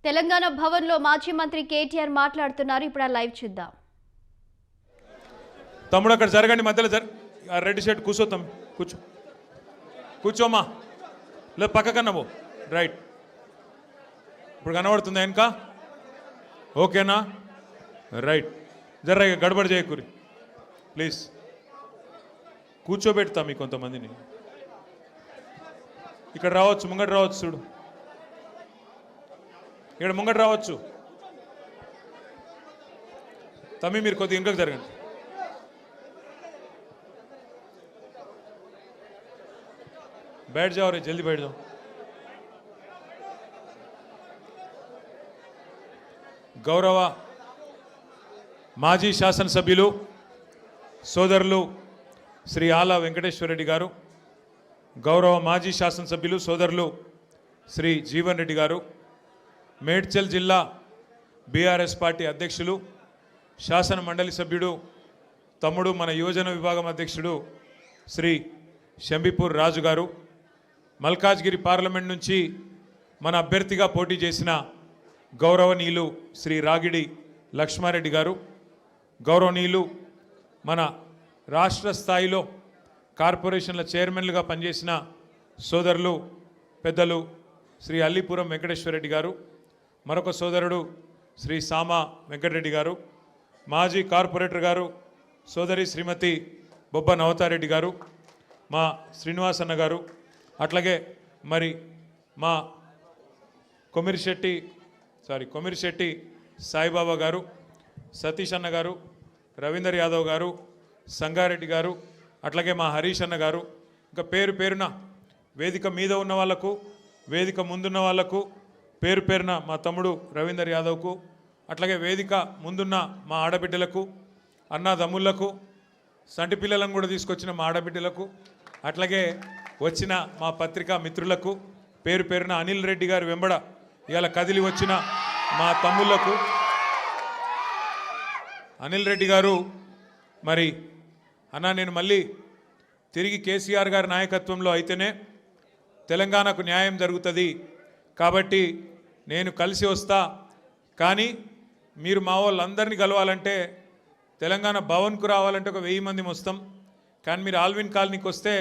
తెలంగాణ భవన్లో మాజీ మంత్రి కేటీఆర్ మాట్లాడుతున్నారు. ఇప్పుడు ఆ లైవ్ చూద్దాం. తమ్ముడు అక్కడ జరగండి, మధ్యలో రెడ్ షర్ట్ కూర్చోతాం, కూర్చోమ్మా, లేదు పక్కకన్నా పో, రైట్. ఇప్పుడు కనబడుతుందా వెనక? ఓకేనా? రైట్. జర్ర గడబడి చేయకూరి ప్లీజ్. కూర్చోబెడతా మీ కొంతమందిని. ఇక్కడ రావచ్చు, ముంగట రావచ్చు, చూడు ఇక్కడ ముంగట రావచ్చు. తమ్మి మీరు కొద్దిగా ఇంకొక జరగండి. बैठ जाओ रे, जल्दी बैठ जाओ. గౌరవ మాజీ శాసనసభ్యులు సోదరులు శ్రీ ఆల వెంకటేశ్వర రెడ్డి గారు, గౌరవ మాజీ శాసనసభ్యులు సోదరులు శ్రీ జీవన్ రెడ్డి గారు, మేడ్చల్ జిల్లా బీఆర్ఎస్ పార్టీ అధ్యక్షులు, శాసన మండలి సభ్యుడు తమ్ముడు, మన యువజన విభాగం అధ్యక్షుడు శ్రీ శంబిపూర్ రాజు గారు, మల్కాజ్గిరి పార్లమెంట్ నుంచి మన అభ్యర్థిగా పోటీ చేసిన గౌరవనీయులు శ్రీ రాగిడి లక్ష్మారెడ్డి గారు, గౌరవనీయులు మన రాష్ట్ర స్థాయిలో కార్పొరేషన్ల చైర్మన్లుగా పనిచేసిన సోదరులు పెద్దలు శ్రీ అల్లిపురం వెంకటేశ్వరరెడ్డి గారు, మరొక సోదరుడు శ్రీ సామా వెంకటరెడ్డి గారు, మాజీ కార్పొరేటర్ గారు సోదరి శ్రీమతి బొబ్బ నవతారెడ్డి గారు, మా శ్రీనివాసన్న గారు, అట్లాగే మరి మా కొమిరిశెట్టి సాయిబాబా గారు, సతీష్ అన్న గారు, రవీందర్ యాదవ్ గారు, సంగారెడ్డి గారు, అట్లాగే మా హరీష్ అన్న గారు, ఇంకా పేరు పేరున వేదిక మీద ఉన్న వాళ్లకు, వేదిక ముందున్న వాళ్లకు పేరు పేరున మా తమ్ముడు రవీందర్ యాదవ్కు, అట్లాగే వేదిక ముందున్న మా ఆడబిడ్డలకు, అన్నదమ్ముళ్లకు, సంటి పిల్లలను కూడా తీసుకొచ్చిన మా ఆడబిడ్డలకు, అట్లాగే వచ్చిన మా పత్రికా మిత్రులకు పేరు పేరున అనిల్ రెడ్డి గారు వెంబడ ఇవాళ కదిలి వచ్చిన మా తమ్ముళ్లకు, అనిల్ రెడ్డి గారు మరి అన్న నేను మళ్ళీ తిరిగి కేసీఆర్ గారి నాయకత్వంలో అయితేనే తెలంగాణకు న్యాయం జరుగుతుంది, కాబట్టి నేను కలిసి వస్తా, కానీ మీరు మా వాళ్ళందరినీ కలవాలంటే తెలంగాణ భవన్కు రావాలంటే ఒక 1000 మంది వస్తాం, కానీ మీరు ఆల్విన్ కాలనీకి వస్తే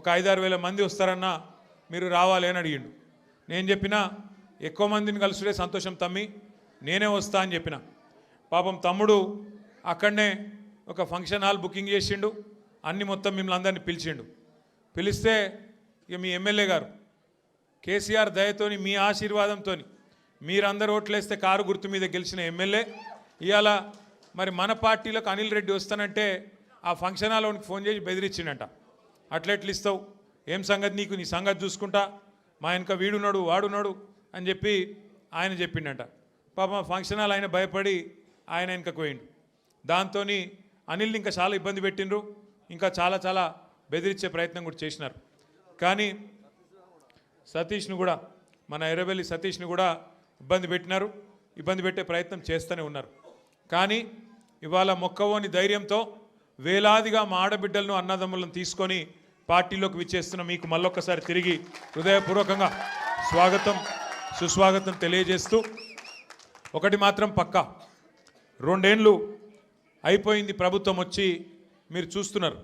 ఒక 5-6 వేల మంది వస్తారన్నా, మీరు రావాలి అని అడిగిండు. నేను చెప్పిన ఎక్కువ మందిని కలుసుడే సంతోషం తమ్మి, నేనే వస్తా అని చెప్పిన. పాపం తమ్ముడు అక్కడనే ఒక ఫంక్షన్ హాల్ బుకింగ్ చేసిండు, అన్ని మొత్తం మిమ్మల్ని అందరినీ పిలిస్తే ఇక మీ ఎమ్మెల్యే గారు కేసీఆర్ దయతోని మీ ఆశీర్వాదంతో మీరందరూ ఓట్లేస్తే కారు గుర్తు మీద గెలిచిన ఎమ్మెల్యే ఇవాళ మరి మన పార్టీలకు అనిల్ రెడ్డి వస్తానంటే ఆ ఫంక్షన్ హాల్లోనికి ఫోన్ చేసి బెదిరించిండట. అట్లెట్లు ఇస్తావు, ఏం సంగతి నీకు, నీ సంగతి చూసుకుంటా, మా వెనక వీడున్నాడు వాడున్నాడు అని చెప్పి ఆయన చెప్పిండట. పాపం ఫంక్షన్ హాల్ ఆయన భయపడి ఆయన వెనకకు పోయిండు. దాంతో అనిల్ని ఇంకా చాలా ఇబ్బంది పెట్టిండ్రు, ఇంకా చాలా చాలా బెదిరించే ప్రయత్నం కూడా చేసినారు. కానీ సతీష్ను కూడా, మన ఎర్రబెల్లి సతీష్ను కూడా ఇబ్బంది పెట్టినారు, ఇబ్బంది పెట్టే ప్రయత్నం చేస్తూనే ఉన్నారు. కానీ ఇవాళ మొక్కవోని ధైర్యంతో వేలాదిగా మా ఆడబిడ్డలను అన్నదమ్ములను తీసుకొని పార్టీలోకి విచ్చేస్తున్న మీకు మళ్ళొక్కసారి తిరిగి హృదయపూర్వకంగా స్వాగతం సుస్వాగతం తెలియజేస్తూ, ఒకటి మాత్రం పక్కా, 2 ఏళ్ళు అయిపోయింది ప్రభుత్వం వచ్చి, మీరు చూస్తున్నారు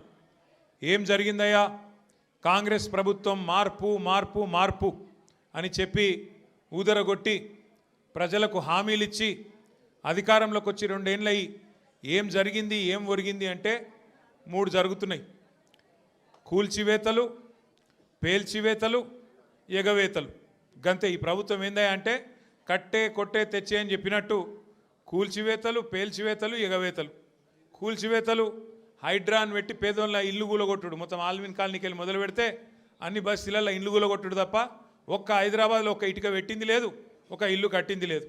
ఏం జరిగిందయ్యా. కాంగ్రెస్ ప్రభుత్వం మార్పు మార్పు మార్పు అని చెప్పి ఊదరగొట్టి ప్రజలకు హామీలు ఇచ్చి అధికారంలోకి వచ్చి 2 ఏళ్ళయి ఏం జరిగింది, ఏం ఒరిగింది అంటే 3 జరుగుతున్నాయి: కూల్చివేతలు, పేల్చివేతలు, ఎగవేతలు. గంతే. ఈ ప్రభుత్వం ఏందా అంటే కట్టే కొట్టే తెచ్చే అని చెప్పినట్టు కూల్చివేతలు, పేల్చివేతలు, ఎగవేతలు. కూల్చివేతలు హైడ్రాన్ పెట్టి పేదోళ్ళ ఇల్లు కూలగొట్టుడు, మొత్తం ఆల్విన్ కాలనీకి వెళ్ళి మొదలు పెడితే అన్ని బస్తీలలో ఇల్లు కూలగొట్టుడు తప్ప ఒక్క హైదరాబాద్లో ఒక్క ఇటుక పెట్టింది లేదు, ఒక ఇల్లు కట్టింది లేదు.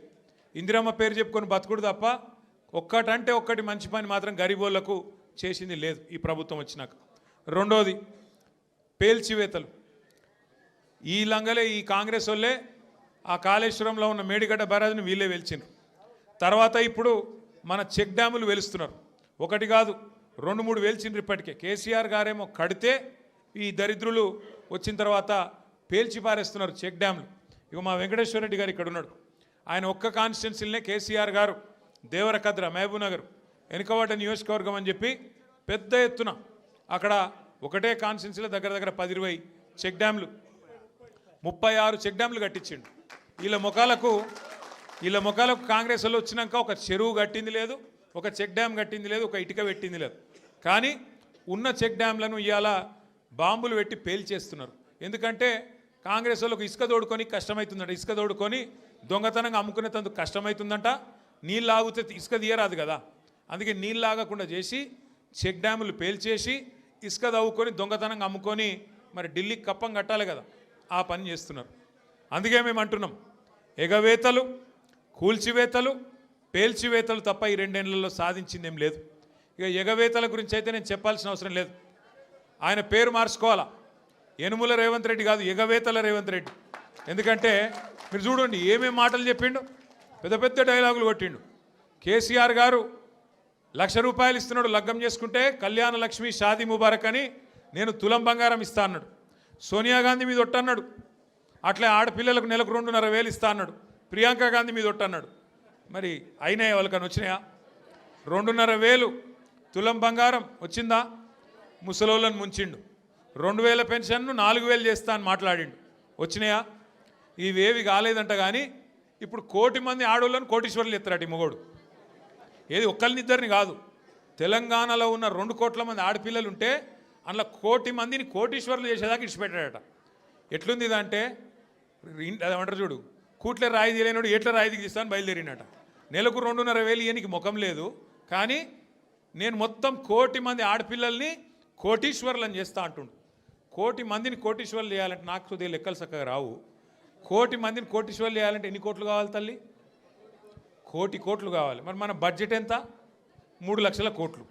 ఇందిరమ్మ పేరు చెప్పుకొని బతుకుడు తప్ప ఒక్కటంటే ఒక్కటి మంచి పని మాత్రం గరీబోళ్లకు చేసింది లేదు ఈ ప్రభుత్వం వచ్చినాక. రెండోది పేల్చివేతలు. ఈ లంగలే ఈ కాంగ్రెస్ వాళ్ళే ఆ కాళేశ్వరంలో ఉన్న మేడిగడ్డ బరాజుని వీళ్ళే వెలిచిండ్రు. తర్వాత ఇప్పుడు మన చెక్ డ్యాములు వెలుస్తున్నారు. ఒకటి కాదు 2-3 వెలిచిండ్రు ఇప్పటికే. కేసీఆర్ గారేమో కడితే ఈ దరిద్రులు వచ్చిన తర్వాత పేల్చి పారేస్తున్నారు చెక్ డ్యాములు. ఇక మా వెంకటేశ్వర రెడ్డి గారు ఇక్కడ ఉన్నాడు, ఆయన ఒక్క కాన్స్టిట్యున్సీలనే కేసీఆర్ గారు దేవరకద్ర మహబూబ్నగర్ వెనుకబడ్డ నియోజకవర్గం అని చెప్పి పెద్ద ఎత్తున అక్కడ ఒకటే కాన్స్టిట్యున్సీలో దగ్గర 10-20 చెక్ డ్యామ్లు 36 చెక్ డ్యామ్లు కట్టించిండు. వీళ్ళ ముఖాలకు కాంగ్రెస్ వాళ్ళు వచ్చినాక ఒక చెరువు కట్టింది లేదు, ఒక చెక్ డ్యామ్ కట్టింది లేదు, ఒక ఇటుక పెట్టింది లేదు. కానీ ఉన్న చెక్ డ్యామ్లను ఇవాళ బాంబులు పెట్టి పేల్చేస్తున్నారు. ఎందుకంటే కాంగ్రెస్ వాళ్ళకు ఇసుక తోడుకొని కష్టమవుతుందంట, ఇసుక తోడుకొని దొంగతనంగా అమ్ముకునేందుకు కష్టమవుతుందంట. నీళ్ళు ఆగితే ఇసుక తీయరాదు కదా, అందుకే నీళ్ళు ఆగకుండా చేసి చెక్ డ్యాములు పేల్చేసి ఇసుక తవ్వుకొని దొంగతనంగా అమ్ముకొని మరి ఢిల్లీకి కప్పం కట్టాలి కదా, ఆ పని చేస్తున్నారు. అందుకే మేము అంటున్నాం, ఎగవేతలు, కూల్చివేతలు, పేల్చివేతలు తప్ప ఈ 2 ఏళ్లలో సాధించింది ఏం లేదు. ఇక ఎగవేతల గురించి అయితే నేను చెప్పాల్సిన అవసరం లేదు. ఆయన పేరు మార్చుకోవాలా, యనుమల రేవంత్ రెడ్డి కాదు, ఎగవేతల రేవంత్ రెడ్డి. ఎందుకంటే మీరు చూడండి ఏమేం మాటలు చెప్పిండు, పెద్ద డైలాగులు కొట్టిండు. కేసీఆర్ గారు ₹1,00,000 ఇస్తున్నాడు, లగ్గం చేసుకుంటే కళ్యాణ లక్ష్మి షాదీ ముబారక్ అని నేను తులం బంగారం ఇస్తా అన్నాడు. సోనియా గాంధీ మీద ఒట్టన్నాడు, అట్లే ఆడపిల్లలకు నెలకు 2,500 ఇస్తా అన్నాడు. ప్రియాంక గాంధీ మీద ఒట్టన్నాడు. మరి అయినాయా వాళ్ళకని వచ్చినాయా? 2,500 తులం బంగారం వచ్చిందా? ముసలోళ్ళని ముంచిండు. 2,000 పెన్షన్ను 4,000 చేస్తా అని మాట్లాడిండు. వచ్చినాయా? ఇవేవి కాలేదంట. కానీ ఇప్పుడు 1 కోటి మంది ఆడోళ్ళని కోటీశ్వర్లు ఎత్తారట ఈ మొగోడు. ఏది ఒక్కరినిద్దరిని కాదు, తెలంగాణలో ఉన్న 2 కోట్ల మంది ఆడపిల్లలు ఉంటే అందులో 1 కోటి మందిని కోటీశ్వర్లు చేసేదాకా ఇడిచిపెట్టాడట. ఎట్లుంది ఇదంటే అదేమంటారు చూడు, కూట్లే రాయి తీయలేనాడు ఎట్లా రాయి దిగిస్తాను బయలుదేరినట. నెలకు 2,500 ఇయనికి ముఖం లేదు, కానీ నేను మొత్తం 1 కోటి మంది ఆడపిల్లల్ని కోటీశ్వర్లను చేస్తా అంటుండు. 1 కోటి మందిని కోటీశ్వర్లు చేయాలంటే నాకు కొద్దిగా లెక్కలు చక్కగా రావు. 1 కోటి మందిని కోటీశ్వర్లు చేయాలంటే ఎన్ని కోట్లు కావాలి తల్లి? 1 కోటి కోట్లు కావాలి. మరి మన బడ్జెట్ ఎంత? 3 లక్షల కోట్లు.